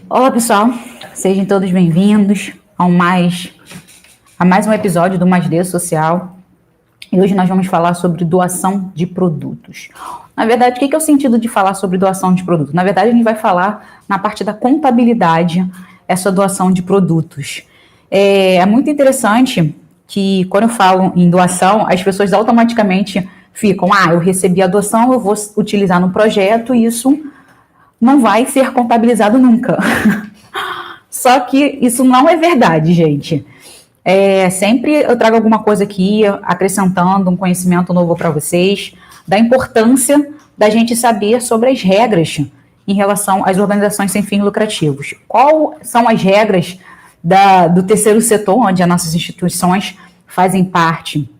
Olá, pessoal. Sejam todos bem-vindos a mais um episódio do Mais D Social. E hoje nós vamos falar sobre doação de produtos. Na verdade, o que é o sentido de falar sobre doação de produtos? Na verdade, a gente vai falar na parte da contabilidade, essa doação de produtos. É muito interessante que quando eu falo em doação, as pessoas automaticamente ficam, eu recebi a doação, eu vou utilizar no projeto e isso não vai ser contabilizado nunca. Só que isso não é verdade, gente. Sempre eu trago alguma coisa aqui, acrescentando um conhecimento novo para vocês, da importância da gente saber sobre as regras em relação às organizações sem fins lucrativos. Quais são as regras do terceiro setor, onde as nossas instituições fazem parte?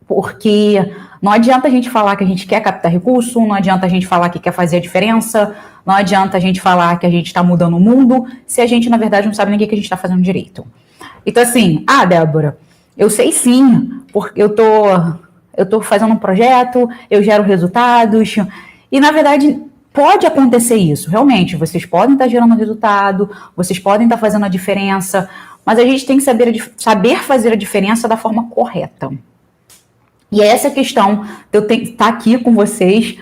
Porque não adianta a gente falar que a gente quer captar recurso, não adianta a gente falar que quer fazer a diferença, não adianta a gente falar que a gente está mudando o mundo, se a gente, na verdade, não sabe nem o que a gente está fazendo direito. Então, assim, Débora, eu sei sim, porque eu tô fazendo um projeto, eu gero resultados, e, na verdade, pode acontecer isso, realmente, vocês podem estar gerando resultado, vocês podem estar fazendo a diferença, mas a gente tem que saber fazer a diferença da forma correta. E é essa questão de eu estar aqui com vocês,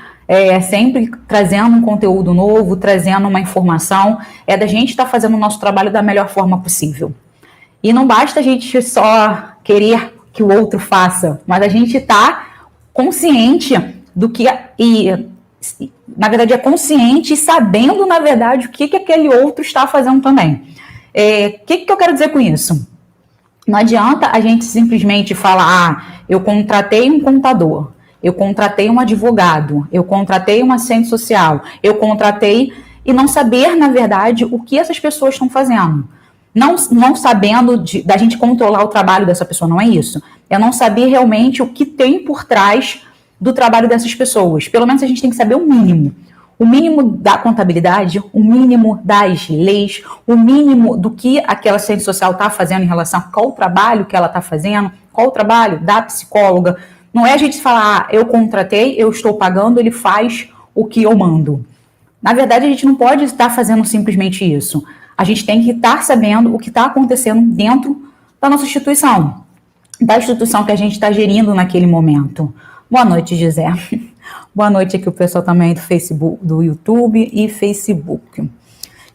sempre trazendo um conteúdo novo, trazendo uma informação, da gente estar fazendo o nosso trabalho da melhor forma possível. E não basta a gente só querer que o outro faça, mas a gente está consciente do que... na verdade, é consciente e sabendo, na verdade, o que aquele outro está fazendo também. O que eu quero dizer com isso? Não adianta a gente simplesmente falar, eu contratei um contador, eu contratei um advogado, eu contratei uma assistente social, eu contratei e não saber, na verdade, o que essas pessoas estão fazendo. Não sabendo da gente controlar o trabalho dessa pessoa, não é isso. É não saber realmente o que tem por trás do trabalho dessas pessoas. Pelo menos a gente tem que saber o mínimo. O mínimo da contabilidade, o mínimo das leis, o mínimo do que aquela assistente social está fazendo em relação a qual o trabalho que ela está fazendo, qual o trabalho da psicóloga. Não é a gente falar, eu contratei, eu estou pagando, ele faz o que eu mando. Na verdade, a gente não pode estar fazendo simplesmente isso. A gente tem que estar sabendo o que está acontecendo dentro da nossa instituição, da instituição que a gente está gerindo naquele momento. Boa noite, Gisé. Boa noite aqui o pessoal também do Facebook, do YouTube e Facebook.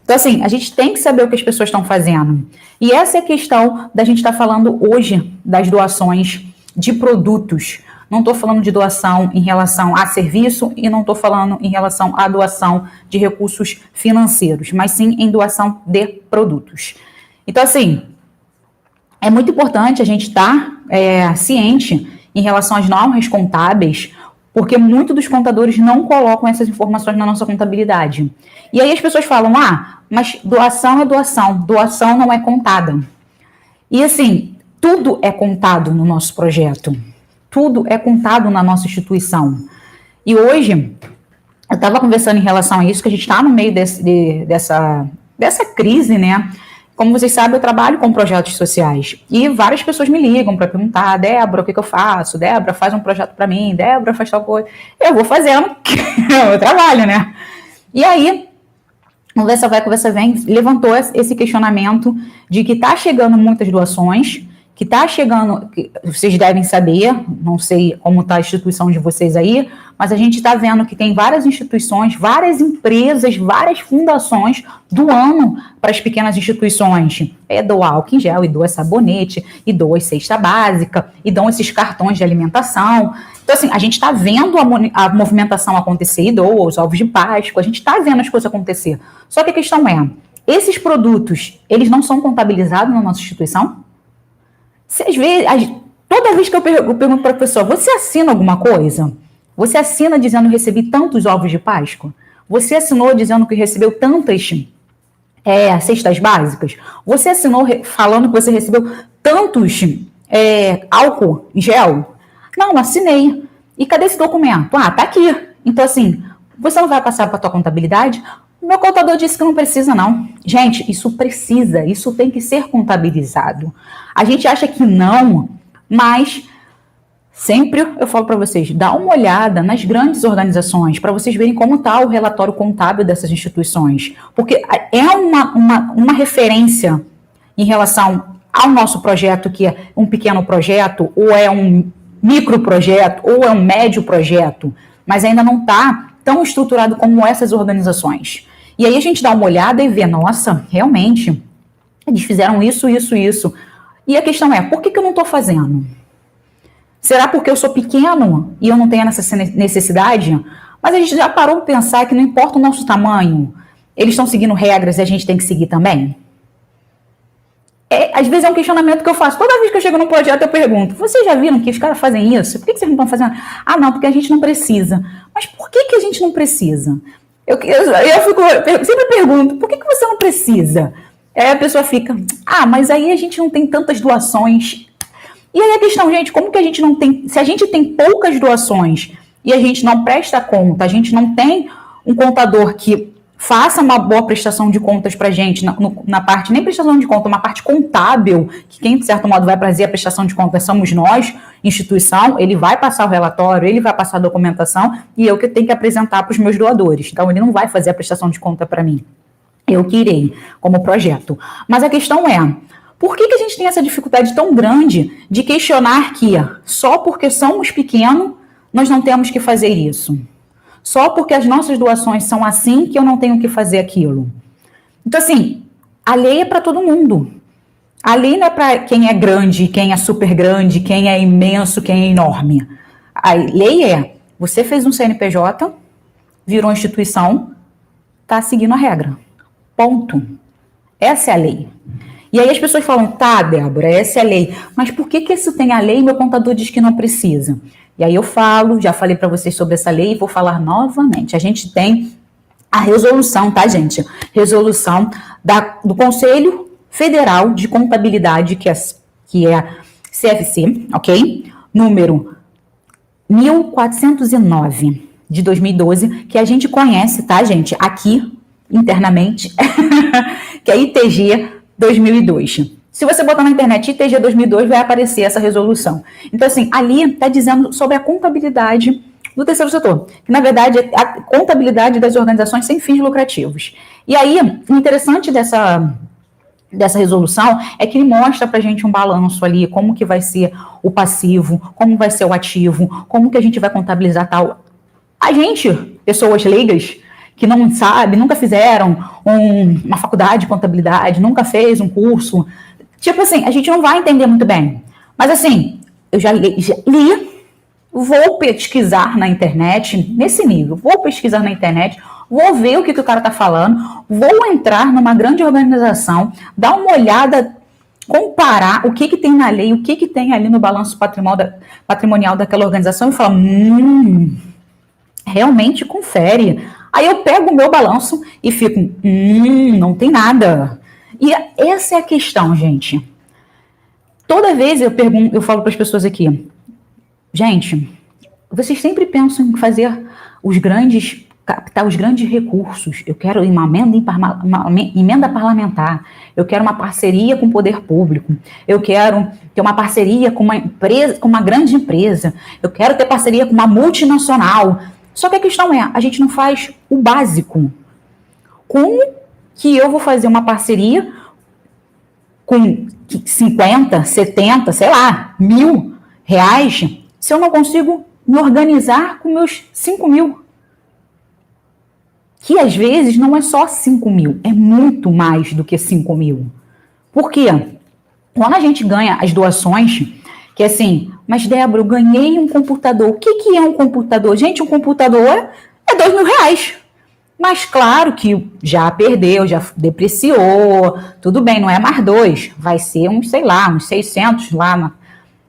Então, assim, a gente tem que saber o que as pessoas estão fazendo. E essa é a questão da gente estar falando hoje das doações de produtos. Não estou falando de doação em relação a serviço e não estou falando em relação à doação de recursos financeiros, mas sim em doação de produtos. Então, assim, é muito importante a gente estar ciente em relação às normas contábeis, porque muitos dos contadores não colocam essas informações na nossa contabilidade. E aí as pessoas falam, mas doação é doação não é contada. E assim, tudo é contado no nosso projeto, tudo é contado na nossa instituição. E hoje, eu estava conversando em relação a isso, que a gente está no meio dessa crise, né? Como vocês sabem, eu trabalho com projetos sociais e várias pessoas me ligam para perguntar, Débora, o que eu faço? Débora, faz um projeto para mim, Débora, faz tal coisa. Eu vou fazendo, é o meu trabalho, né? E aí, conversa vai, conversa vem, levantou esse questionamento de que está chegando muitas doações, que está chegando, vocês devem saber, não sei como está a instituição de vocês aí, mas a gente está vendo que tem várias instituições, várias empresas, várias fundações doando para as pequenas instituições. Doa álcool em gel, e doa sabonete, e doa cesta básica, e dão esses cartões de alimentação. Então, assim, a gente está vendo a movimentação acontecer, e doa os ovos de Páscoa, a gente está vendo as coisas acontecer. Só que a questão é, esses produtos, eles não são contabilizados na nossa instituição? Toda vez que eu pergunto para a pessoa, você assina alguma coisa? Você assina dizendo que recebi tantos ovos de Páscoa? Você assinou dizendo que recebeu tantas cestas básicas? Você assinou falando que você recebeu tantos álcool em gel? Não, assinei. E cadê esse documento? Tá aqui. Então, assim, você não vai passar para a tua contabilidade? O meu contador disse que não precisa, não. Gente, isso precisa, isso tem que ser contabilizado. A gente acha que não, mas Sempre eu falo para vocês, dá uma olhada nas grandes organizações para vocês verem como está o relatório contábil dessas instituições. Porque é uma referência em relação ao nosso projeto, que é um pequeno projeto, ou é um microprojeto, ou é um médio projeto, mas ainda não está tão estruturado como essas organizações. E aí a gente dá uma olhada e vê, nossa, realmente, eles fizeram isso, isso, isso. E a questão é, por que eu não estou fazendo? Será porque eu sou pequeno e eu não tenho essa necessidade? Mas a gente já parou de pensar que não importa o nosso tamanho, eles estão seguindo regras e a gente tem que seguir também? Às vezes é um questionamento que eu faço. Toda vez que eu chego num projeto, eu pergunto, vocês já viram que os caras fazem isso? Por que vocês não estão fazendo? Ah, não, porque a gente não precisa. Mas por que a gente não precisa? Eu sempre pergunto, por que você não precisa? Aí a pessoa fica, mas aí a gente não tem tantas doações. E aí a questão, gente, como que a gente não tem... Se a gente tem poucas doações e a gente não presta conta, a gente não tem um contador que faça uma boa prestação de contas para a gente, na parte, nem prestação de conta, uma parte contábil, que quem, de certo modo, vai fazer a prestação de contas somos nós, instituição, ele vai passar o relatório, ele vai passar a documentação e eu que tenho que apresentar para os meus doadores. Então, ele não vai fazer a prestação de conta para mim. Eu que irei, como projeto. Mas a questão é, por que a gente tem essa dificuldade tão grande de questionar que só porque somos pequenos, nós não temos que fazer isso? Só porque as nossas doações são assim que eu não tenho que fazer aquilo? Então, assim, a lei é para todo mundo. A lei não é para quem é grande, quem é super grande, quem é imenso, quem é enorme. A lei é, você fez um CNPJ, virou instituição, está seguindo a regra. Ponto. Essa é a lei. E aí as pessoas falam, tá, Débora, essa é a lei. Mas por que isso tem a lei e meu contador diz que não precisa? E aí eu falo, já falei para vocês sobre essa lei e vou falar novamente. A gente tem a resolução, tá, gente? Resolução do Conselho Federal de Contabilidade, que é CFC, ok? Número 1409 de 2012, que a gente conhece, tá, gente? Aqui, internamente, que é ITG 2002. Se você botar na internet ITG 2002, vai aparecer essa resolução. Então, assim, ali está dizendo sobre a contabilidade do terceiro setor, que, na verdade, é a contabilidade das organizações sem fins lucrativos. E aí, o interessante dessa resolução é que ele mostra para a gente um balanço ali, como que vai ser o passivo, como vai ser o ativo, como que a gente vai contabilizar tal. A gente, pessoas leigas, que não sabe, nunca fizeram uma faculdade de contabilidade, nunca fez um curso. Tipo assim, a gente não vai entender muito bem. Mas assim, eu já li, vou pesquisar na internet, nesse nível, vou pesquisar na internet, vou ver o que o cara está falando, vou entrar numa grande organização, dar uma olhada, comparar o que tem na lei, o que tem ali no balanço patrimonial daquela organização e falar, realmente confere. Aí eu pego o meu balanço e fico, não tem nada. E essa é a questão, gente. Toda vez eu falo para as pessoas aqui, gente, vocês sempre pensam em fazer captar os grandes recursos. Eu quero uma emenda parlamentar, eu quero uma parceria com o poder público, eu quero ter uma parceria com uma empresa, com uma grande empresa, eu quero ter parceria com uma multinacional. Só que a questão é, a gente não faz o básico. Como que eu vou fazer uma parceria com 50, 70, sei lá, R$1.000, se eu não consigo me organizar com meus 5.000? Que às vezes não é só 5.000, é muito mais do que 5.000. Por quê? Quando a gente ganha as doações, que é assim, mas Débora, eu ganhei um computador. O que é um computador? Gente, um computador é R$2.000. Mas claro que já perdeu, já depreciou, tudo bem, não é mais 2, vai ser uns 600 lá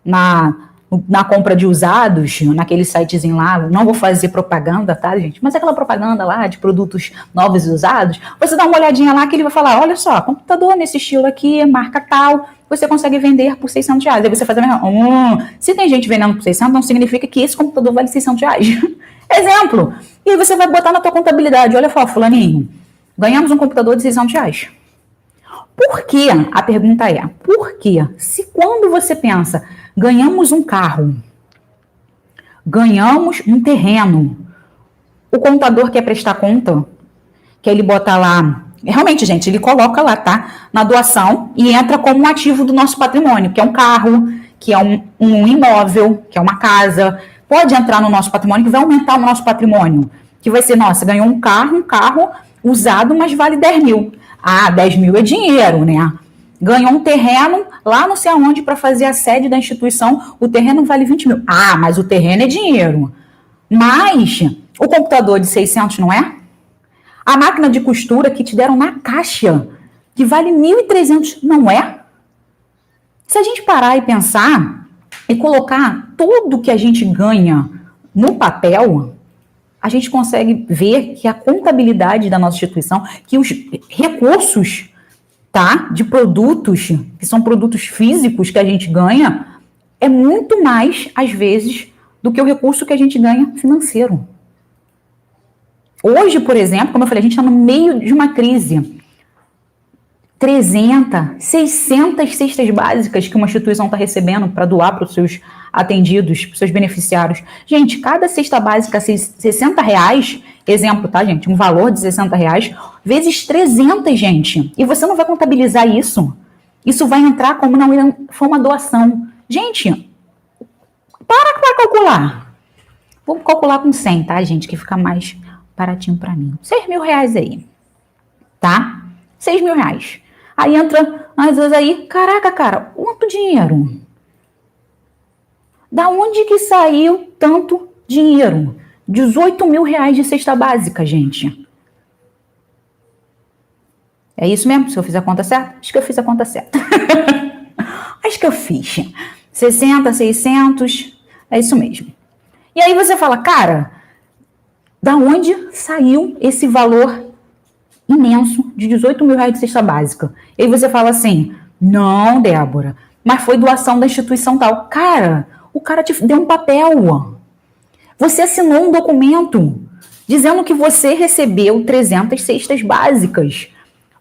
na compra de usados, naquele sitezinho lá. Não vou fazer propaganda, tá, gente? Mas aquela propaganda lá de produtos novos e usados, você dá uma olhadinha lá que ele vai falar, olha só, computador nesse estilo aqui, marca tal, você consegue vender por R$600. Aí você faz a mesma... Se tem gente vendendo por 600, não significa que esse computador vale R$600. Exemplo. E aí você vai botar na tua contabilidade, olha só, fulaninho, ganhamos um computador de R$600. Por quê? A pergunta é, por quê? Se quando você pensa, ganhamos um carro, ganhamos um terreno. O contador quer prestar conta, que ele bota lá, realmente, gente, ele coloca lá, tá? Na doação e entra como um ativo do nosso patrimônio, que é um carro, que é um imóvel, que é uma casa. Pode entrar no nosso patrimônio, que vai aumentar o nosso patrimônio. Que vai ser, nossa, ganhou um carro usado, mas vale 10 mil. Ah, 10 mil é dinheiro, né? Ganhou um terreno lá não sei aonde para fazer a sede da instituição, o terreno vale 20 mil. Ah, mas o terreno é dinheiro. Mas o computador de 600 não é? A máquina de costura que te deram na caixa, que vale 1.300, não é? Se a gente parar e pensar e colocar tudo que a gente ganha no papel, a gente consegue ver que a contabilidade da nossa instituição, que os recursos, tá, de produtos, que são produtos físicos que a gente ganha, é muito mais, às vezes, do que o recurso que a gente ganha financeiro. Hoje, por exemplo, como eu falei, a gente está no meio de uma crise. 300, 600 cestas básicas que uma instituição está recebendo para doar para os seus atendidos, para os seus beneficiários. Gente, cada cesta básica, R$60, exemplo, tá, gente? Um valor de R$60, vezes 300, gente. E você não vai contabilizar isso. Isso vai entrar como não foi uma doação. Gente, para calcular. Vamos calcular com 100, tá, gente? Que fica mais baratinho para mim. R$6.000 aí, tá? R$6.000. Aí entra, às vezes aí, caraca, cara, quanto dinheiro? Da onde que saiu tanto dinheiro? R$18.000 de cesta básica, gente. É isso mesmo? Se eu fiz a conta certa? Acho que eu fiz a conta certa. Acho que eu fiz. 60, 600, é isso mesmo. E aí você fala, cara, da onde saiu esse valor imenso de R$18.000 de cesta básica? E aí você fala assim, não, Débora, mas foi doação da instituição tal. Cara, o cara te deu um papel. Você assinou um documento dizendo que você recebeu 300 cestas básicas.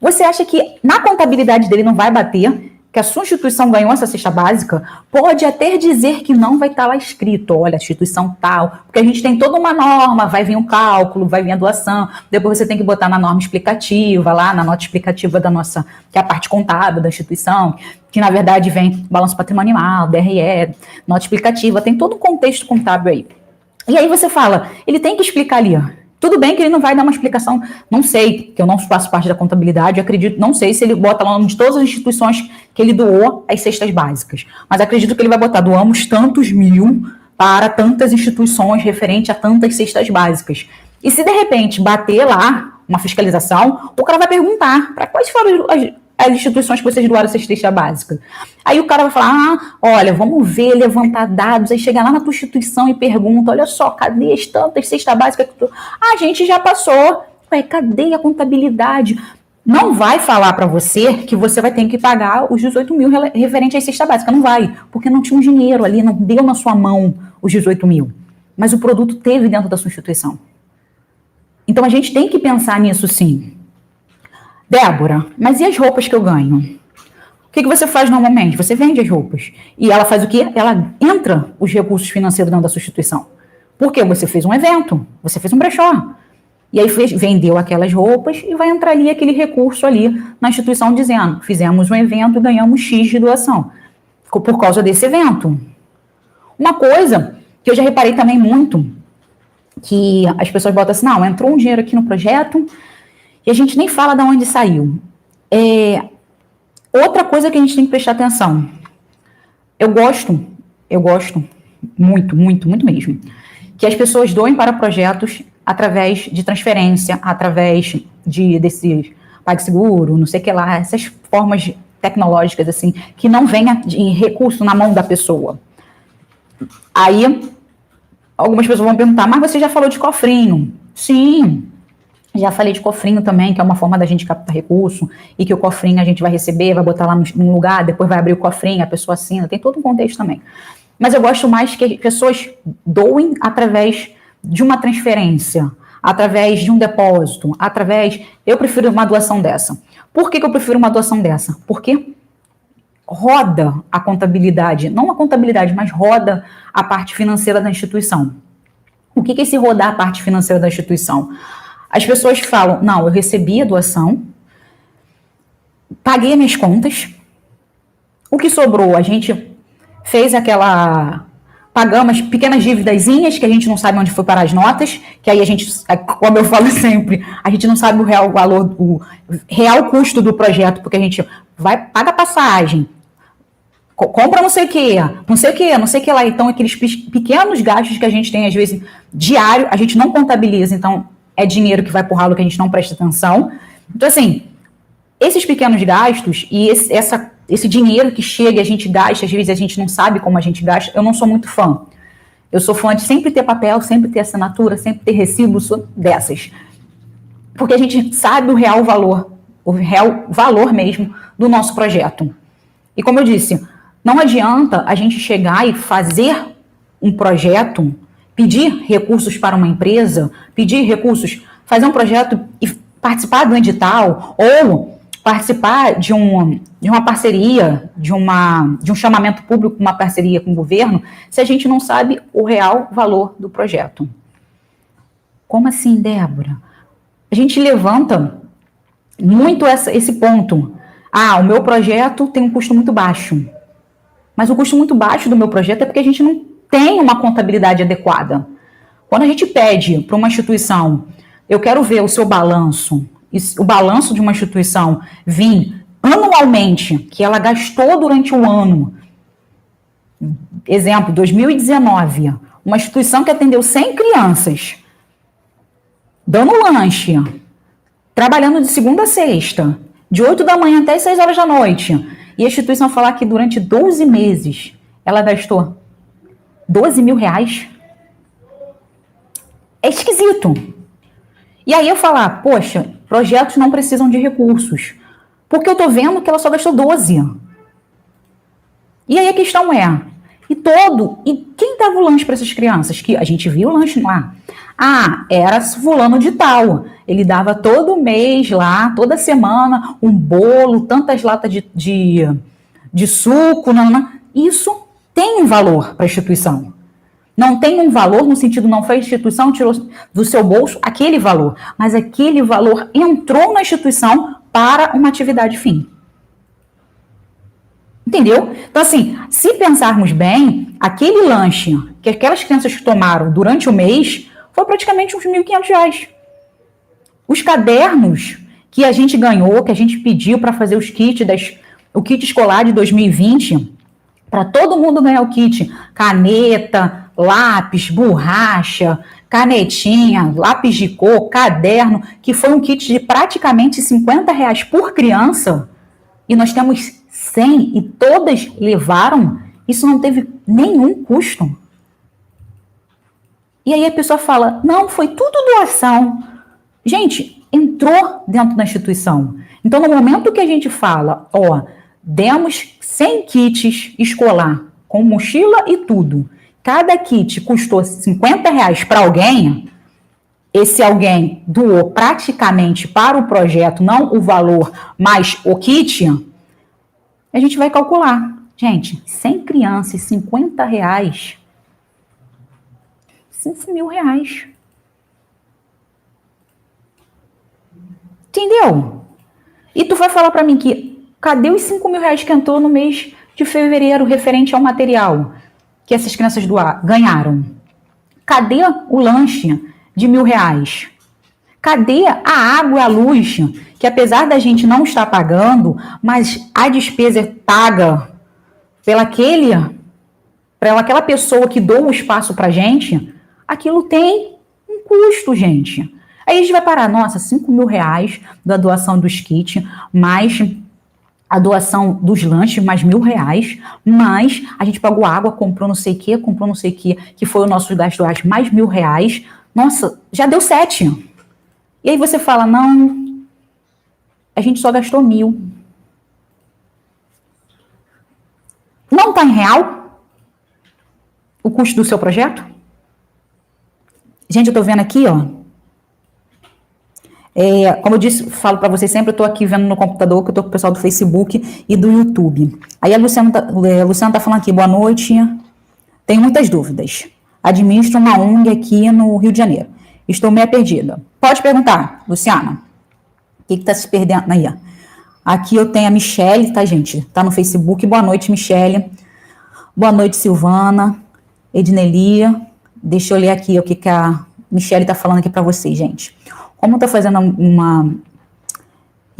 Você acha que na contabilidade dele não vai bater que a sua instituição ganhou essa cesta básica? Pode até dizer que não vai estar lá escrito, olha, a instituição tal, porque a gente tem toda uma norma, vai vir um cálculo, vai vir a doação, depois você tem que botar na norma explicativa, lá na nota explicativa da nossa, que é a parte contábil da instituição, que na verdade vem balanço patrimonial, DRE, nota explicativa, tem todo um contexto contábil aí. E aí você fala, ele tem que explicar ali, ó. Tudo bem que ele não vai dar uma explicação, não sei, que eu não faço parte da contabilidade, acredito, não sei se ele bota lá o nome de todas as instituições que ele doou as cestas básicas, mas acredito que ele vai botar, doamos tantos mil para tantas instituições referente a tantas cestas básicas. E se de repente bater lá uma fiscalização, o cara vai perguntar para quais foram as instituições que vocês doaram essa cesta básica. Aí o cara vai falar, olha, vamos ver, levantar dados, aí chega lá na tua instituição e pergunta, olha só, cadê as tantas cesta básica que tu... Ah, a gente já passou. Ué, cadê a contabilidade? Não vai falar para você que você vai ter que pagar os 18 mil referente à cesta básica, não vai, porque não tinha um dinheiro ali, não deu na sua mão os 18 mil, mas o produto teve dentro da sua instituição. Então a gente tem que pensar nisso sim. Débora, mas e as roupas que eu ganho? O que você faz normalmente? Você vende as roupas. E ela faz o quê? Ela entra os recursos financeiros dentro da sua instituição. Por quê? Você fez um evento, você fez um brechó. E aí vendeu aquelas roupas e vai entrar ali aquele recurso ali na instituição dizendo, fizemos um evento e ganhamos X de doação. Ficou por causa desse evento. Uma coisa que eu já reparei também muito, que as pessoas botam assim, não, entrou um dinheiro aqui no projeto, e a gente nem fala de onde saiu. Outra coisa que a gente tem que prestar atenção. Eu gosto muito, muito, muito mesmo, que as pessoas doem para projetos através de transferência, através desse PagSeguro, não sei o que lá, essas formas tecnológicas, assim, que não venha de recurso na mão da pessoa. Aí, algumas pessoas vão perguntar, mas você já falou de cofrinho? Sim. Já falei de cofrinho também, que é uma forma da gente captar recurso, e que o cofrinho a gente vai receber, vai botar lá num lugar, depois vai abrir o cofrinho, a pessoa assina, tem todo um contexto também. Mas eu gosto mais que as pessoas doem através de uma transferência, através de um depósito, eu prefiro uma doação dessa. Por que eu prefiro uma doação dessa? Porque roda a contabilidade, não a contabilidade, mas roda a parte financeira da instituição. O que é esse rodar a parte financeira da instituição? As pessoas falam, não, eu recebi a doação, paguei minhas contas, o que sobrou, a gente fez pagamos pequenas dívidazinhas que a gente não sabe onde foi parar as notas, que aí a gente, como eu falo sempre, a gente não sabe o real valor, o real custo do projeto, porque a gente paga passagem, compra não sei o que, não sei o que, não sei o que lá. Então, aqueles pequenos gastos que a gente tem, às vezes, diário, a gente não contabiliza, então é dinheiro que vai por ralo que a gente não presta atenção. Então, assim, esses pequenos gastos e esse dinheiro que chega e a gente gasta, às vezes a gente não sabe como a gente gasta, eu não sou muito fã. Eu sou fã de sempre ter papel, sempre ter assinatura, sempre ter recibo, sou dessas. Porque a gente sabe o real valor mesmo do nosso projeto. E como eu disse, não adianta a gente chegar e fazer um projeto, pedir recursos para uma empresa, pedir recursos, fazer um projeto e participar do edital, ou participar de uma parceria, de um chamamento público, uma parceria com o governo, se a gente não sabe o real valor do projeto. Como assim, Débora? A gente levanta muito esse ponto. O meu projeto tem um custo muito baixo. Mas o custo muito baixo do meu projeto é porque a gente não tem uma contabilidade adequada. Quando a gente pede para uma instituição, eu quero ver o seu balanço, o balanço de uma instituição vir anualmente, que ela gastou durante o ano. Exemplo, 2019, uma instituição que atendeu 100 crianças, dando lanche, trabalhando de segunda a sexta, de 8 da manhã até 6 horas da noite, e a instituição falar que durante 12 meses ela gastou 12 mil reais, é esquisito. E aí eu falar, poxa, projetos não precisam de recursos, porque eu tô vendo que ela só gastou 12. E aí a questão é, e quem dava o lanche para essas crianças? Que a gente viu o lanche lá. Era fulano de tal. Ele dava todo mês lá, toda semana, um bolo, tantas latas de suco. Isso tem um valor para a instituição. Não tem um valor no sentido, não foi a instituição, tirou do seu bolso aquele valor. Mas aquele valor entrou na instituição para uma atividade fim. Entendeu? Então, assim, se pensarmos bem, aquele lanche que aquelas crianças tomaram durante o mês foi praticamente uns R$1.500. Os cadernos que a gente ganhou, que a gente pediu para fazer o kit escolar de 2020, para todo mundo ganhar o kit, caneta, lápis, borracha, canetinha, lápis de cor, caderno, que foi um kit de praticamente R$50 por criança, e nós temos 100 e todas levaram, isso não teve nenhum custo. E aí a pessoa fala, não, foi tudo doação. Gente, entrou dentro da instituição. Então, no momento que a gente fala, demos 100 kits escolar, com mochila e tudo, cada kit custou R$50 para alguém, esse alguém doou praticamente para o projeto, não o valor, mas o kit, a gente vai calcular. Gente, 100 crianças, R$50, R$5.000. Entendeu? E tu vai falar para mim que cadê os R$5.000 que entrou no mês de fevereiro referente ao material que essas crianças ganharam? Cadê o lanche de R$1.000? Cadê a água e a luz, que apesar da gente não estar pagando, mas a despesa é paga pela aquela pessoa que doa o espaço para a gente, aquilo tem um custo, gente. Aí a gente vai parar, nossa, R$5.000 da doação dos kits, mais a doação dos lanches, mais R$1.000, mais a gente pagou água, comprou não sei o que foi o nosso gasto, mais R$1.000. Nossa, já deu 7. E aí você fala, não, a gente só gastou 1.000. Não está em real o custo do seu projeto? Gente, eu estou vendo aqui, Como eu disse, falo para vocês sempre, eu estou aqui vendo no computador, que eu estou com o pessoal do Facebook e do YouTube. Aí a Luciana tá falando aqui, boa noite, tenho muitas dúvidas. Administro uma ONG aqui no Rio de Janeiro. Estou meio perdida. Pode perguntar, Luciana. O que está se perdendo aí? Aqui eu tenho a Michele, tá, gente? Tá no Facebook. Boa noite, Michele. Boa noite, Silvana. Ednelia. Deixa eu ler aqui o que a Michele tá falando aqui para vocês, gente. Como tá fazendo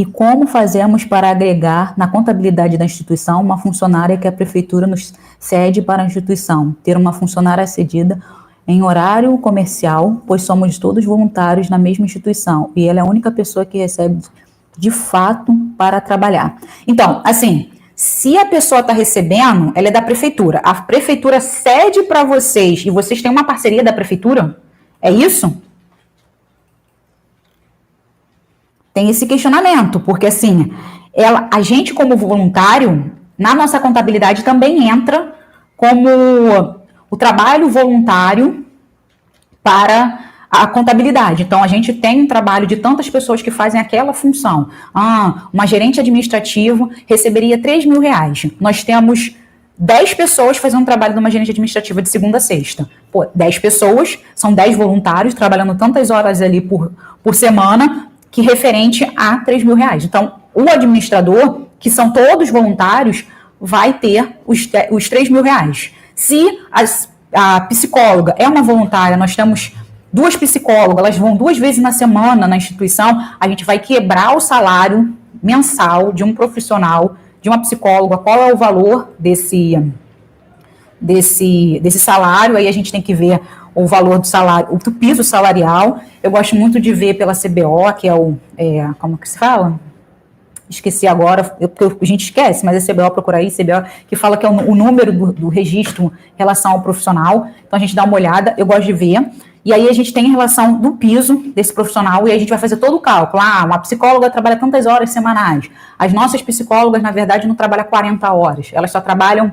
E como fazemos para agregar na contabilidade da instituição uma funcionária que a prefeitura nos cede para a instituição? Ter uma funcionária cedida em horário comercial, pois somos todos voluntários na mesma instituição e ela é a única pessoa que recebe de fato para trabalhar. Então, assim, se a pessoa está recebendo, ela é da prefeitura. A prefeitura cede para vocês e vocês têm uma parceria da prefeitura? É isso? Tem esse questionamento, porque assim, a gente como voluntário, na nossa contabilidade também entra como o trabalho voluntário para a contabilidade. Então, a gente tem um trabalho de tantas pessoas que fazem aquela função. Uma gerente administrativa receberia R$3.000. Nós temos 10 pessoas fazendo um trabalho de uma gerente administrativa de segunda a sexta. 10 pessoas, são 10 voluntários, trabalhando tantas horas ali por semana, que referente a R$3.000. Então, o administrador, que são todos voluntários, vai ter os R$3.000. Se a psicóloga é uma voluntária, nós temos 2 psicólogas, elas vão 2 vezes na semana na instituição, a gente vai quebrar o salário mensal de um profissional, de uma psicóloga, qual é o valor desse salário, aí a gente tem que ver o valor do salário, do piso salarial. Eu gosto muito de ver pela CBO, que como que se fala? Esqueci agora, porque a gente esquece, mas é CBO, procura aí, CBO, que fala que é o número do registro em relação ao profissional. Então a gente dá uma olhada, eu gosto de ver. E aí a gente tem em relação do piso desse profissional, e aí a gente vai fazer todo o cálculo. Uma psicóloga trabalha tantas horas semanais. As nossas psicólogas, na verdade, não trabalham 40 horas. Elas só trabalham,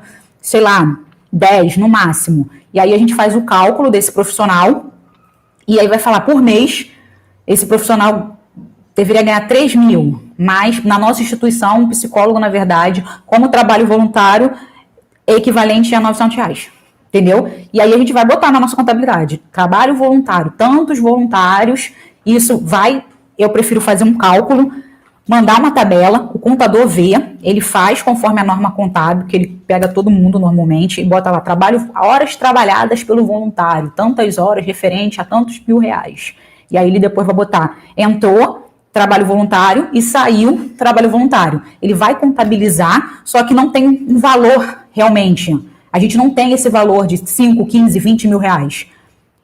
10 no máximo. E aí a gente faz o cálculo desse profissional, e aí vai falar por mês, esse profissional deveria ganhar 3 mil, mas na nossa instituição, um psicólogo, na verdade, como trabalho voluntário, é equivalente a R$900. Entendeu? E aí a gente vai botar na nossa contabilidade, trabalho voluntário, tantos voluntários, eu prefiro fazer um cálculo, mandar uma tabela, o contador vê, ele faz conforme a norma contábil, que ele pega todo mundo normalmente, e bota lá, horas trabalhadas pelo voluntário, tantas horas referente a tantos R$1.000. E aí ele depois vai botar, entrou trabalho voluntário e saiu trabalho voluntário. Ele vai contabilizar, só que não tem um valor realmente. A gente não tem esse valor de 5, 15, 20 mil reais.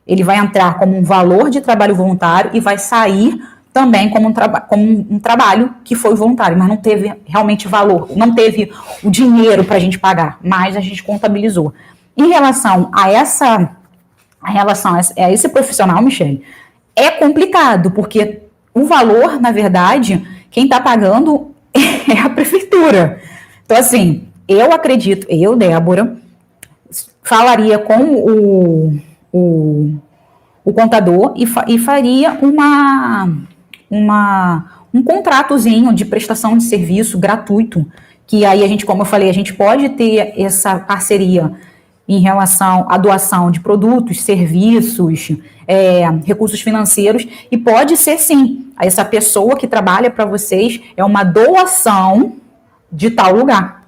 Ele vai entrar como um valor de trabalho voluntário e vai sair também como um trabalho que foi voluntário, mas não teve realmente valor, não teve o dinheiro para a gente pagar, mas a gente contabilizou. Em relação a esse profissional, Michele, é complicado, porque o valor, na verdade, quem está pagando é a prefeitura. Então, assim, eu acredito, Débora, falaria com o contador e faria um contratozinho de prestação de serviço gratuito, que aí a gente, como eu falei, a gente pode ter essa parceria em relação à doação de produtos, serviços, recursos financeiros, e pode ser sim, essa pessoa que trabalha para vocês é uma doação de tal lugar.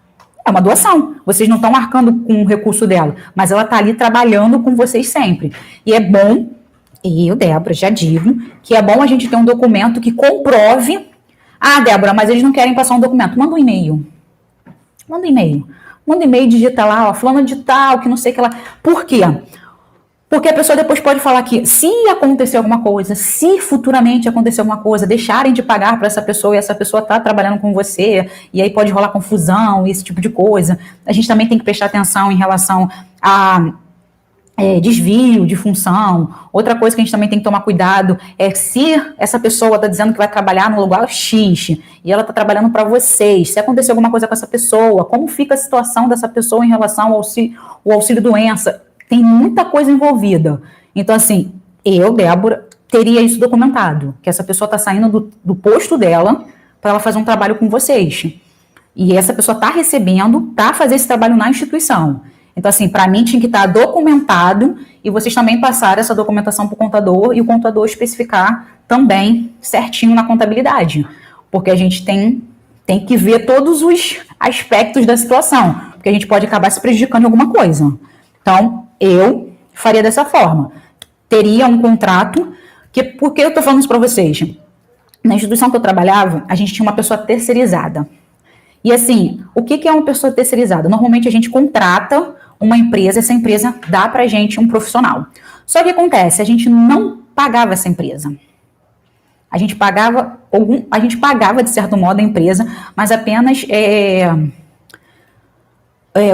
É uma doação. Vocês não estão arcando com o recurso dela, mas ela está ali trabalhando com vocês sempre. E é bom, eu, Débora, já digo, que é bom a gente ter um documento que comprove. Débora, mas eles não querem passar um documento. Manda um e-mail. Manda um e-mail, digita lá, fulano de tal, que não sei o que lá. Por quê? Porque a pessoa depois pode falar que se acontecer alguma coisa, se futuramente acontecer alguma coisa, deixarem de pagar para essa pessoa e essa pessoa está trabalhando com você, e aí pode rolar confusão, esse tipo de coisa. A gente também tem que prestar atenção em relação a desvio de função. Outra coisa que a gente também tem que tomar cuidado é se essa pessoa está dizendo que vai trabalhar no lugar X e ela está trabalhando para vocês, se acontecer alguma coisa com essa pessoa, como fica a situação dessa pessoa em relação ao auxílio doença. Tem muita coisa envolvida. Então, assim, eu, Débora, teria isso documentado, que essa pessoa está saindo do posto dela para ela fazer um trabalho com vocês. E essa pessoa está recebendo para fazer esse trabalho na instituição. Então, assim, para mim tinha que estar documentado e vocês também passarem essa documentação para o contador e o contador especificar também certinho na contabilidade. Porque a gente tem que ver todos os aspectos da situação, porque a gente pode acabar se prejudicando em alguma coisa. Então, eu faria dessa forma. Teria um contrato, por que eu estou falando isso para vocês? Na instituição que eu trabalhava, a gente tinha uma pessoa terceirizada. E assim, o que é uma pessoa terceirizada? Normalmente a gente contrata uma empresa, essa empresa dá pra gente um profissional. Só que acontece, a gente não pagava essa empresa. A gente pagava de certo modo a empresa, mas apenas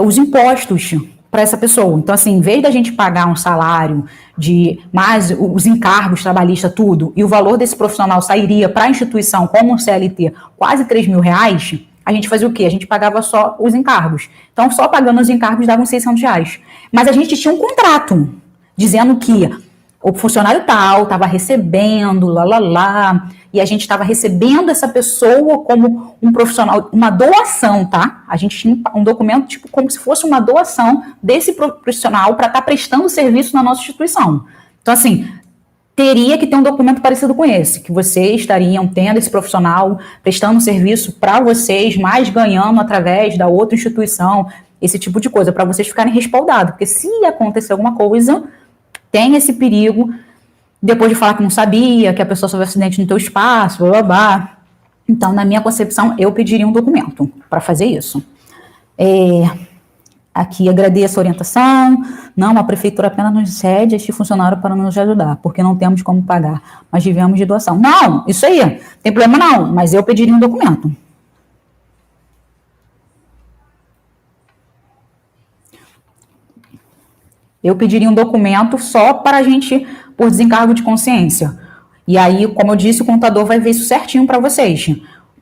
os impostos para essa pessoa. Então, assim, em vez da gente pagar um salário de mais os encargos trabalhistas, tudo, e o valor desse profissional sairia para a instituição como um CLT quase R$3.000, a gente fazia o quê? A gente pagava só os encargos. Então, só pagando os encargos davam R$600. Mas a gente tinha um contrato dizendo que o funcionário tal estava recebendo, e a gente estava recebendo essa pessoa como um profissional, uma doação, tá? A gente tinha um documento tipo como se fosse uma doação desse profissional para estar prestando serviço na nossa instituição. Então, assim, teria que ter um documento parecido com esse, que vocês estariam tendo esse profissional prestando serviço para vocês, mas ganhando através da outra instituição, esse tipo de coisa, para vocês ficarem respaldados, porque se acontecer alguma coisa, tem esse perigo, depois de falar que não sabia, que a pessoa sofreu acidente no teu espaço, blá, blá, blá. Então, na minha concepção, eu pediria um documento para fazer isso. Aqui, agradeço a orientação. Não, a prefeitura apenas nos cede este funcionário para nos ajudar, porque não temos como pagar, mas vivemos de doação. Não, isso aí, não tem problema não, mas eu pediria um documento. Eu pediria um documento só para a gente, por desencargo de consciência. E aí, como eu disse, o contador vai ver isso certinho para vocês.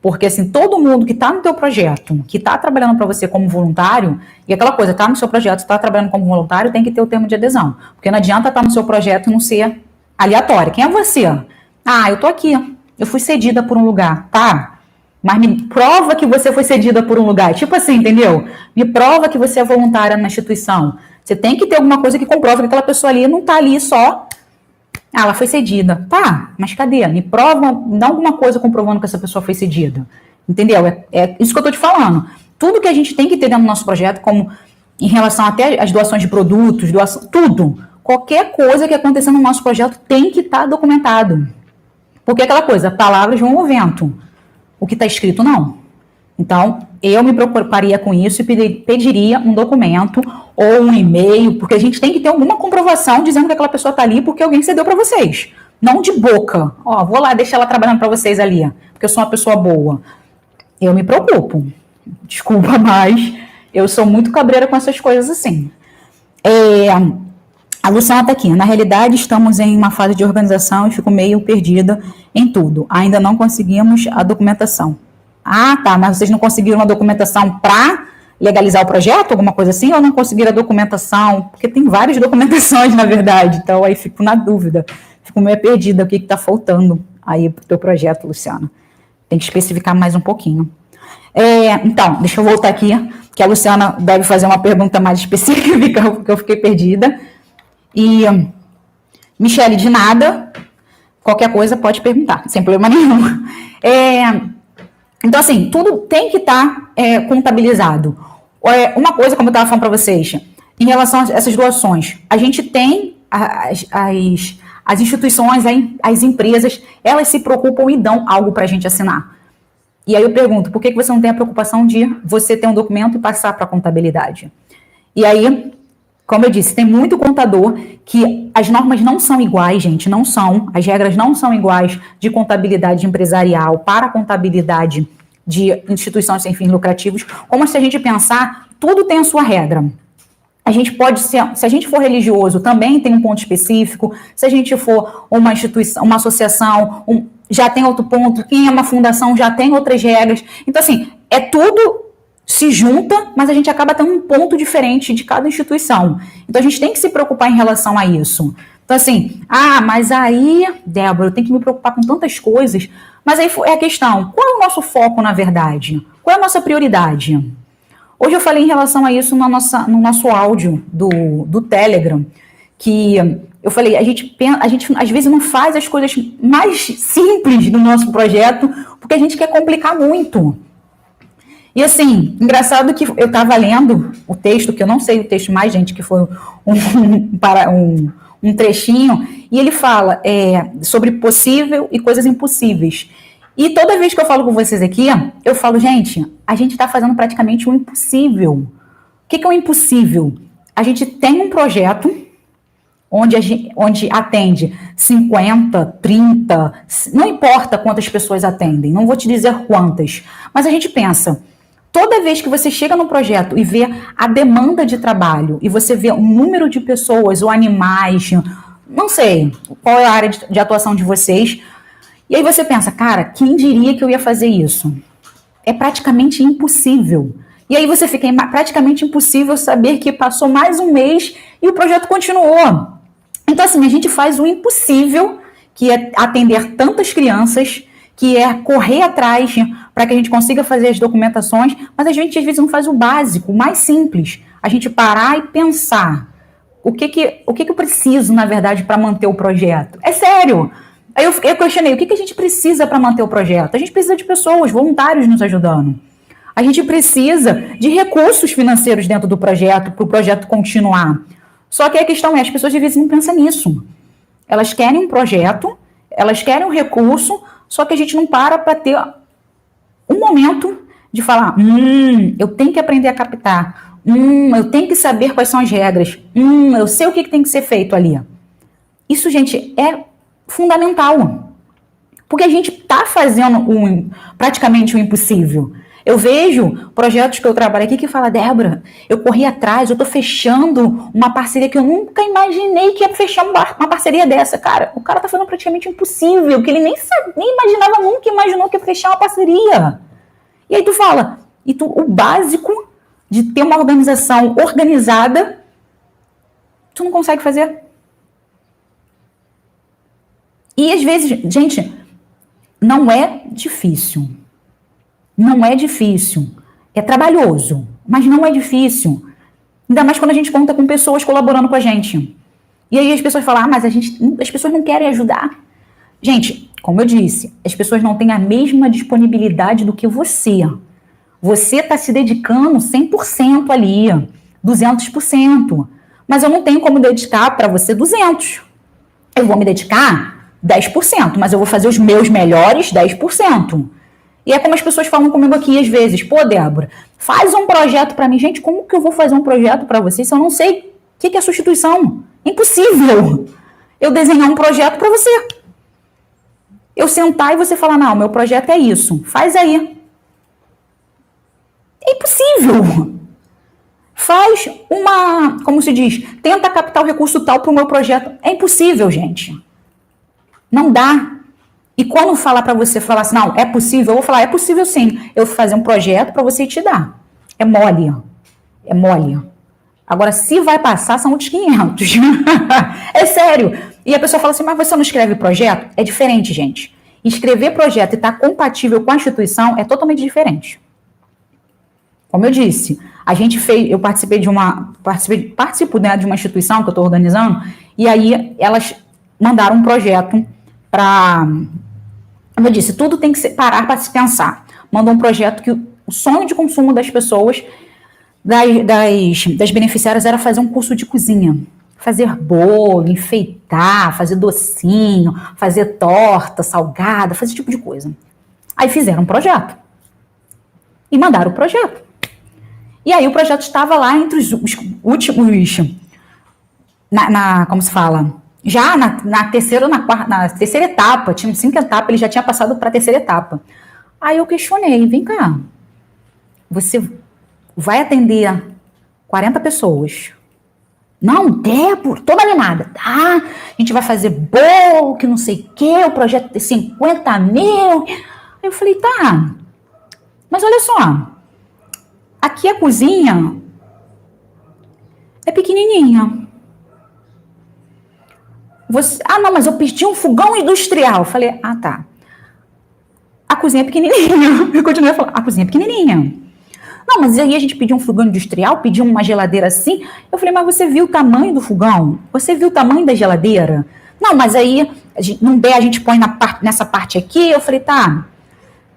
Porque, assim, todo mundo que está no teu projeto, que está trabalhando para você como voluntário, e aquela coisa, está no seu projeto, está trabalhando como voluntário, tem que ter o termo de adesão. Porque não adianta estar no seu projeto e não ser aleatório. Quem é você? Ah, eu estou aqui, eu fui cedida por um lugar, tá? Mas me prova que você foi cedida por um lugar. Tipo assim, entendeu? Me prova que você é voluntária na instituição. Você tem que ter alguma coisa que comprova que aquela pessoa ali não está ali só. Ah, ela foi cedida. Tá, mas cadê? Me prova, me dá alguma coisa comprovando que essa pessoa foi cedida. Entendeu? É isso que eu estou te falando. Tudo que a gente tem que ter dentro do nosso projeto, como em relação até às doações de produtos, tudo. Qualquer coisa que aconteça no nosso projeto tem que estar documentado. Porque aquela coisa, palavras vão ao vento. O que está escrito, não. Então, eu me preocuparia com isso e pediria um documento ou um e-mail, porque a gente tem que ter alguma comprovação dizendo que aquela pessoa está ali porque alguém cedeu para vocês. Não de boca. Ó, vou lá deixar ela trabalhando para vocês ali, porque eu sou uma pessoa boa. Eu me preocupo. Desculpa, mas eu sou muito cabreira com essas coisas assim. A Luciana está aqui. Na realidade, estamos em uma fase de organização e fico meio perdida em tudo. Ainda não conseguimos a documentação. Ah, tá, mas vocês não conseguiram a documentação para legalizar o projeto, alguma coisa assim, ou não conseguiram a documentação? Porque tem várias documentações, na verdade, então aí fico na dúvida, fico meio perdida, o que está faltando aí para o teu projeto, Luciana. Tem que especificar mais um pouquinho. Então, deixa eu voltar aqui, que a Luciana deve fazer uma pergunta mais específica, porque eu fiquei perdida. E, Michele, de nada, qualquer coisa pode perguntar, sem problema nenhum. Então, assim, tudo tem que estar contabilizado. Uma coisa, como eu estava falando para vocês, em relação a essas doações, a gente tem as instituições, as empresas, elas se preocupam e dão algo para a gente assinar. E aí eu pergunto, por que você não tem a preocupação de você ter um documento e passar para a contabilidade? E aí, como eu disse, tem muito contador que as normas não são iguais, gente, não são. As regras não são iguais de contabilidade empresarial para a contabilidade de instituições sem fins lucrativos. Como se a gente pensar, tudo tem a sua regra. A gente pode ser, se a gente for religioso, também tem um ponto específico. Se a gente for uma instituição, uma associação, já tem outro ponto. Quem é uma fundação já tem outras regras. Então, assim, tudo se junta, mas a gente acaba tendo um ponto diferente de cada instituição. Então, a gente tem que se preocupar em relação a isso. Então, assim, mas aí, Débora, eu tenho que me preocupar com tantas coisas. Mas aí é a questão, qual é o nosso foco, na verdade? Qual é a nossa prioridade? Hoje eu falei em relação a isso no nosso áudio do Telegram, que eu falei, a gente às vezes não faz as coisas mais simples do nosso projeto, porque a gente quer complicar muito. E assim, engraçado que eu estava lendo o texto, que eu não sei o texto mais, gente, que foi um trechinho, e ele fala sobre possível e coisas impossíveis. E toda vez que eu falo com vocês aqui, eu falo, gente, a gente está fazendo praticamente o impossível. O que é o impossível? A gente tem um projeto onde atende 50, 30, não importa quantas pessoas atendem, não vou te dizer quantas, mas a gente pensa, toda vez que você chega no projeto e vê a demanda de trabalho, e você vê o número de pessoas ou animais, não sei qual é a área de atuação de vocês, e aí você pensa, cara, quem diria que eu ia fazer isso? É praticamente impossível. E aí você fica praticamente impossível saber que passou mais um mês e o projeto continuou. Então, assim, a gente faz o impossível, que é atender tantas crianças, que é correr atrás para que a gente consiga fazer as documentações, mas a gente às vezes não faz o básico, o mais simples. A gente parar e pensar o que eu preciso, na verdade, para manter o projeto. É sério. Aí eu questionei, o que a gente precisa para manter o projeto? A gente precisa de pessoas, voluntários nos ajudando. A gente precisa de recursos financeiros dentro do projeto, para o projeto continuar. Só que a questão é, as pessoas às vezes não pensam nisso. Elas querem um projeto, elas querem um recurso, só que a gente não para ter um momento de falar, eu tenho que aprender a captar, eu tenho que saber quais são as regras, eu sei o que tem que ser feito ali. Isso, gente, é fundamental. Porque a gente está fazendo praticamente o impossível. Eu vejo projetos que eu trabalho aqui que fala, Débora, eu corri atrás, eu estou fechando uma parceria que eu nunca imaginei que ia fechar uma parceria dessa. Cara, o cara está fazendo praticamente o impossível, que ele nem imaginava, nunca imaginou que ia fechar uma parceria. E aí tu fala, o básico de ter uma organização organizada, tu não consegue fazer. E às vezes, gente, não é difícil. Não é difícil. É trabalhoso, mas não é difícil. Ainda mais quando a gente conta com pessoas colaborando com a gente. E aí as pessoas falam, mas as pessoas não querem ajudar. Gente, como eu disse, as pessoas não têm a mesma disponibilidade do que você. Você está se dedicando 100% ali, 200%. Mas eu não tenho como dedicar para você 200%. Eu vou me dedicar 10%, mas eu vou fazer os meus melhores 10%. E é como as pessoas falam comigo aqui às vezes, pô, Débora, faz um projeto para mim. Gente, como que eu vou fazer um projeto para você se eu não sei o que é substituição? Impossível eu desenhar um projeto para você. Eu sentar e você falar, não, meu projeto é isso, faz aí. É impossível. Faz como se diz, tenta captar o recurso tal para o meu projeto. É impossível, gente. Não dá. E quando falar para você, falar assim, não, é possível, eu vou falar, é possível sim, eu vou fazer um projeto para você te dar. É mole. É mole. Agora, se vai passar, são outros 500. É sério. E a pessoa fala assim, mas você não escreve projeto? É diferente, gente. Escrever projeto e estar compatível com a instituição é totalmente diferente. Como eu disse, eu participo de uma instituição que eu estou organizando, e aí elas mandaram um projeto para... Como eu disse, tudo tem que parar para se pensar. Mandou um projeto que o sonho de consumo das pessoas, das beneficiárias, era fazer um curso de cozinha. Fazer bolo, enfeitar, fazer docinho, fazer torta, salgada, fazer esse tipo de coisa. Aí fizeram um projeto. E mandaram o projeto. E aí o projeto estava lá entre os últimos... como se fala... Já na terceira etapa, tinham 5 etapas, ele já tinha passado para a terceira etapa. Aí eu questionei, vem cá, você vai atender 40 pessoas? Não, Débora, toda animada. Tá, a gente vai fazer bolo, que não sei o quê, o projeto de 50 mil. Aí eu falei, tá, mas olha só, aqui a cozinha é pequenininha. Não, mas eu pedi um fogão industrial. Eu falei, tá. A cozinha é pequenininha. Eu continuei falando, a cozinha é pequenininha. Não, mas aí a gente pediu um fogão industrial, pediu uma geladeira assim. Eu falei, mas você viu o tamanho do fogão? Você viu o tamanho da geladeira? Não, mas aí não der, a gente põe nessa parte aqui. Eu falei, tá.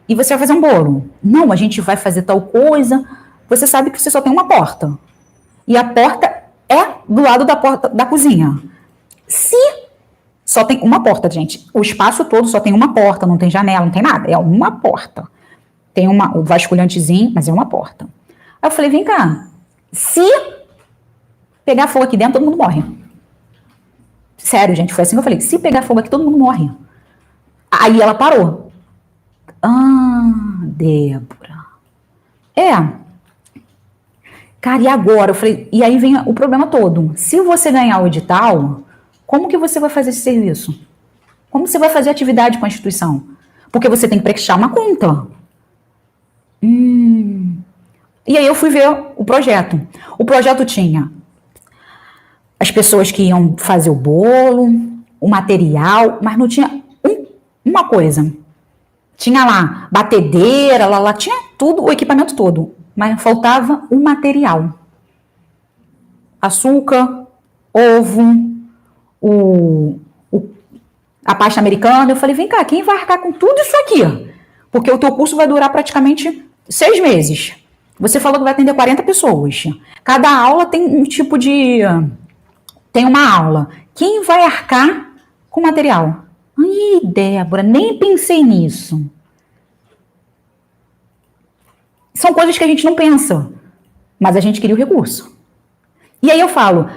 E você vai fazer um bolo? Não, a gente vai fazer tal coisa. Você sabe que você só tem uma porta. E a porta é do lado da porta da cozinha. Se só tem uma porta, gente. O espaço todo só tem uma porta, não tem janela, não tem nada. É uma porta. Tem um vasculhantezinho, mas é uma porta. Aí eu falei, vem cá. Se pegar fogo aqui dentro, todo mundo morre. Sério, gente, foi assim que eu falei. Se pegar fogo aqui, todo mundo morre. Aí ela parou. Débora. Cara, e agora? Eu falei, e aí vem o problema todo. Se você ganhar o edital, como que você vai fazer esse serviço? Como você vai fazer atividade com a instituição? Porque você tem que prestar uma conta. E aí eu fui ver o projeto. O projeto tinha as pessoas que iam fazer o bolo, o material, mas não tinha uma coisa. Tinha lá batedeira, lá tinha tudo, o equipamento todo, mas faltava o material. Açúcar, ovo, a pasta americana. Eu falei, vem cá, quem vai arcar com tudo isso aqui? Porque o teu curso vai durar praticamente 6 meses. Você falou que vai atender 40 pessoas. Cada aula tem um tipo de... Tem uma aula. Quem vai arcar com o material? Ai, Débora, nem pensei nisso. São coisas que a gente não pensa, mas a gente queria o recurso. E aí eu falo,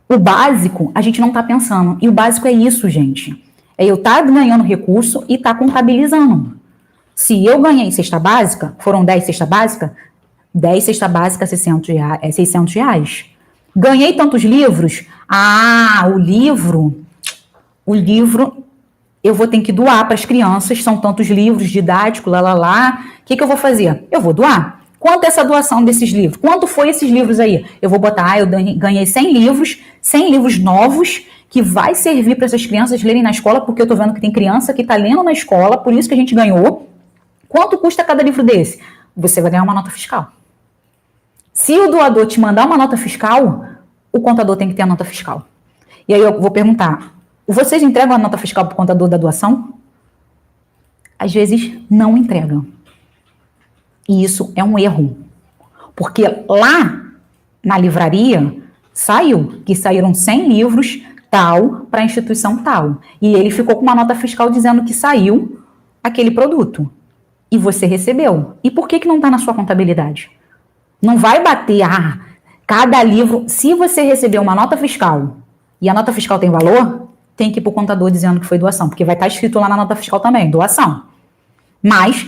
o básico a gente não está pensando. E o básico é isso, gente. É eu estar ganhando recurso e estar contabilizando. Se eu ganhei cesta básica, foram 10 cesta básica, 10 cesta básica, 600 reais. Ganhei tantos livros. O livro eu vou ter que doar para as crianças, são tantos livros didáticos, O que eu vou fazer? Eu vou doar. Quanto é essa doação desses livros? Quanto foi esses livros aí? Eu vou botar, eu ganhei 100 livros novos, que vai servir para essas crianças lerem na escola, porque eu estou vendo que tem criança que está lendo na escola, por isso que a gente ganhou. Quanto custa cada livro desse? Você vai ganhar uma nota fiscal. Se o doador te mandar uma nota fiscal, o contador tem que ter a nota fiscal. E aí eu vou perguntar, vocês entregam a nota fiscal para o contador da doação? Às vezes não entregam. E isso é um erro. Porque lá na livraria saíram 100 livros tal para a instituição tal. E ele ficou com uma nota fiscal dizendo que saiu aquele produto. E você recebeu. E por que não está na sua contabilidade? Não vai bater, cada livro... Se você recebeu uma nota fiscal e a nota fiscal tem valor, tem que ir para o contador dizendo que foi doação, porque vai estar escrito lá na nota fiscal também, doação. Mas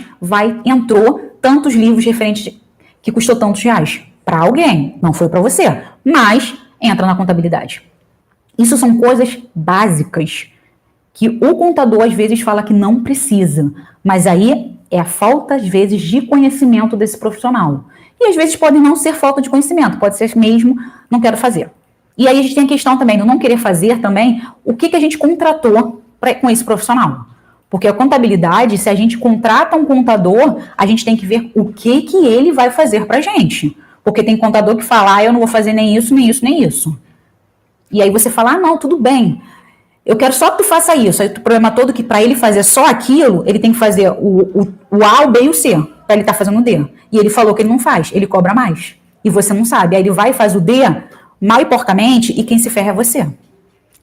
entrou tantos livros referentes que custou tantos reais para alguém, não foi para você, mas entra na contabilidade. Isso são coisas básicas que o contador às vezes fala que não precisa, mas aí é a falta às vezes de conhecimento desse profissional. E às vezes pode não ser falta de conhecimento, pode ser mesmo não quero fazer. E aí a gente tem a questão também do não querer fazer também, o que a gente contratou com esse profissional. Porque a contabilidade, se a gente contrata um contador, a gente tem que ver o que ele vai fazer pra gente. Porque tem contador que fala, eu não vou fazer nem isso, nem isso, nem isso. E aí você fala, não, tudo bem, eu quero só que tu faça isso. Aí o problema todo é que para ele fazer só aquilo, ele tem que fazer o A, o B e o C, para ele estar fazendo o D. E ele falou que ele não faz, ele cobra mais. E você não sabe. Aí ele vai e faz o D mal e porcamente, e quem se ferra é você.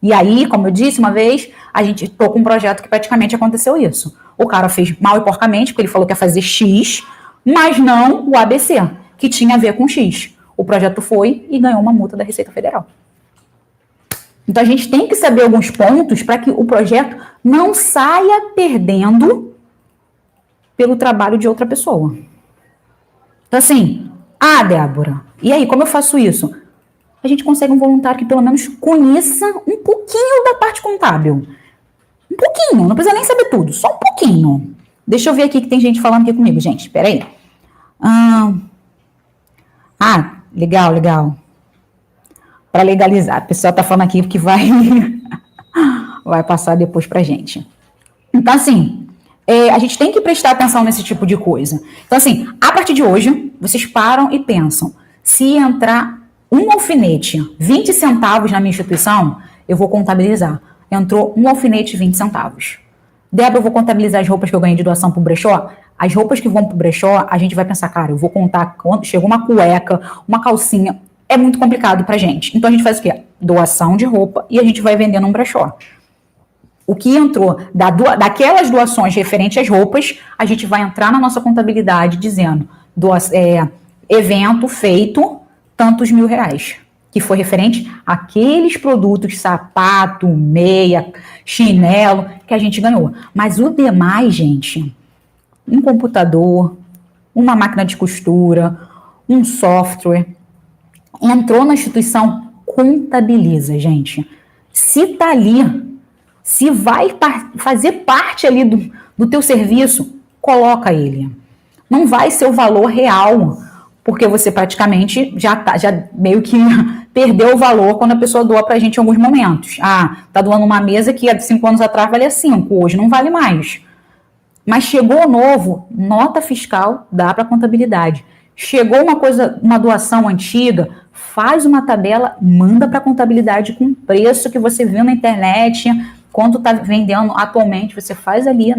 E aí, como eu disse uma vez, a gente tô com um projeto que praticamente aconteceu isso. O cara fez mal e porcamente, porque ele falou que ia fazer X, mas não o ABC, que tinha a ver com X. O projeto foi e ganhou uma multa da Receita Federal. Então, a gente tem que saber alguns pontos para que o projeto não saia perdendo pelo trabalho de outra pessoa. Então, assim, Débora, e aí, como eu faço isso? A gente consegue um voluntário que pelo menos conheça um pouquinho da parte contábil. Um pouquinho, não precisa nem saber tudo, só um pouquinho. Deixa eu ver aqui que tem gente falando aqui comigo, gente, espera aí. Legal. Para legalizar, a pessoa tá falando aqui que vai vai passar depois pra gente. Então, assim, a gente tem que prestar atenção nesse tipo de coisa. Então, assim, a partir de hoje, vocês param e pensam, se entrar um alfinete, 20 centavos na minha instituição, eu vou contabilizar. Entrou um alfinete, 20 centavos. Débora, eu vou contabilizar as roupas que eu ganhei de doação pro brechó? As roupas que vão pro brechó, a gente vai pensar, cara, eu vou contar quando chegou uma cueca, uma calcinha. É muito complicado pra gente. Então a gente faz o quê? Doação de roupa e a gente vai vender num brechó. O que entrou daquelas doações referentes às roupas, a gente vai entrar na nossa contabilidade dizendo evento feito tantos R$1.000, que foi referente àqueles produtos, sapato, meia, chinelo, que a gente ganhou. Mas o demais, gente, um computador, uma máquina de costura, um software, entrou na instituição, contabiliza, gente. Se tá ali, se vai fazer parte ali do teu serviço, coloca ele. Não vai ser o valor real, porque você praticamente já meio que perdeu o valor quando a pessoa doa pra gente em alguns momentos. Ah, tá doando uma mesa que há 5 anos atrás valia 5, hoje não vale mais. Mas chegou novo, nota fiscal, dá para contabilidade. Chegou uma doação antiga, faz uma tabela, manda para contabilidade com o preço que você viu na internet, quanto está vendendo atualmente, você faz ali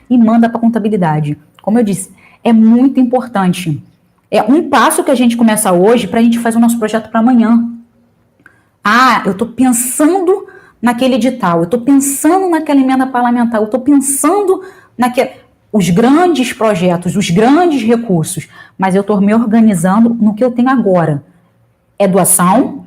e manda para contabilidade. Como eu disse, é muito importante. É um passo que a gente começa hoje para a gente fazer o nosso projeto para amanhã. Ah, eu estou pensando naquele edital, eu estou pensando naquela emenda parlamentar, eu estou pensando os grandes projetos, os grandes recursos, mas eu estou me organizando no que eu tenho agora. É doação,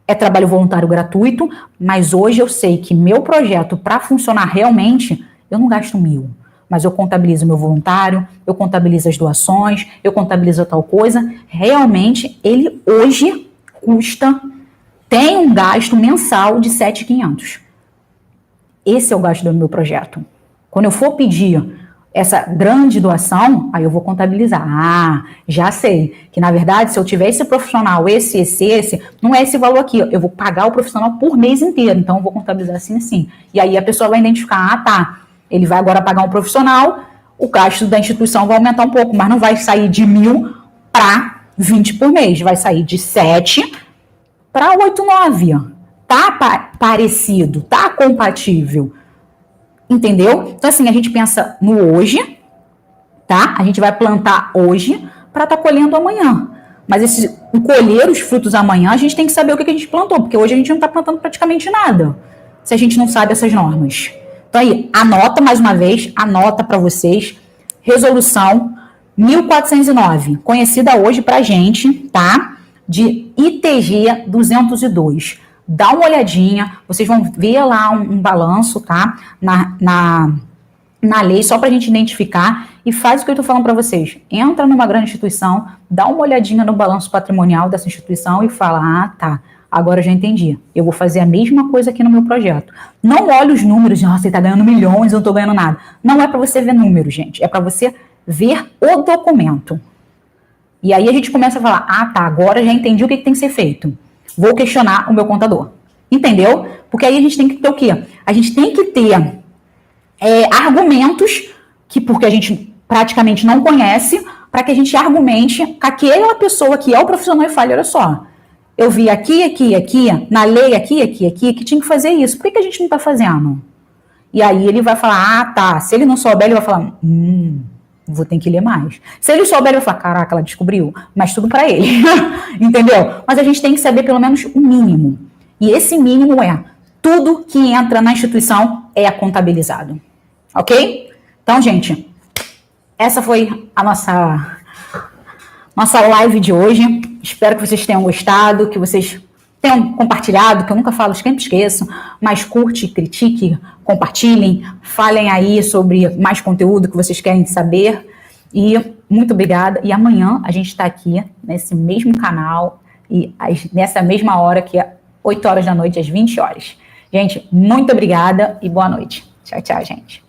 é trabalho voluntário gratuito, mas hoje eu sei que meu projeto, para funcionar realmente, eu não gasto 1.000, mas eu contabilizo meu voluntário, eu contabilizo as doações, eu contabilizo tal coisa. Realmente, ele hoje tem um gasto mensal de 7.500. Esse é o gasto do meu projeto. Quando eu for pedir essa grande doação, aí eu vou contabilizar. Ah, já sei que, na verdade, se eu tiver esse profissional, esse, não é esse valor aqui. Eu vou pagar o profissional por mês inteiro. Então, eu vou contabilizar assim. E aí a pessoa vai identificar, ah, tá, ele vai agora pagar um profissional, o gasto da instituição vai aumentar um pouco, mas não vai sair de 1.000 para 20 por mês. Vai sair de 7 para 8, 9. Tá parecido, tá compatível. Entendeu? Então, assim, a gente pensa no hoje, tá? A gente vai plantar hoje para estar colhendo amanhã. Mas colher os frutos amanhã, a gente tem que saber o que a gente plantou, porque hoje a gente não está plantando praticamente nada, se a gente não sabe essas normas. Então, aí, anota mais uma vez, anota para vocês, resolução 1409, conhecida hoje pra gente, tá? De ITG 202. Dá uma olhadinha, vocês vão ver lá um balanço, tá? Na lei, só para a gente identificar, e faz o que eu estou falando para vocês. Entra numa grande instituição, dá uma olhadinha no balanço patrimonial dessa instituição e fala, ah, tá, agora eu já entendi. Eu vou fazer a mesma coisa aqui no meu projeto. Não olhe os números, nossa, você está ganhando milhões, eu não estou ganhando nada. Não é para você ver números, gente, é para você ver o documento. E aí a gente começa a falar, ah, tá, agora já entendi o que tem que ser feito. Vou questionar o meu contador. Entendeu? Porque aí a gente tem que ter o quê? A gente tem que ter argumentos, porque a gente praticamente não conhece, para que a gente argumente com aquela pessoa que é o profissional e fale, olha só, eu vi aqui, na lei aqui, que tinha que fazer isso. Por que a gente não está fazendo? E aí ele vai falar, ah, tá. Se ele não souber, ele vai falar, vou ter que ler mais. Se ele souber, ele vai falar, caraca, ela descobriu. Mas tudo para ele. Entendeu? Mas a gente tem que saber pelo menos o mínimo. E esse mínimo tudo que entra na instituição é contabilizado. Ok? Então, gente, essa foi a nossa live de hoje. Espero que vocês tenham gostado, que vocês tenham compartilhado, que eu nunca falo, sempre esqueço, mas curte, critique, compartilhem, falem aí sobre mais conteúdo que vocês querem saber. E muito obrigada. E amanhã a gente está aqui nesse mesmo canal e nessa mesma hora, que é 8 horas da noite, às 20 horas. Gente, muito obrigada e boa noite. Tchau, tchau, gente.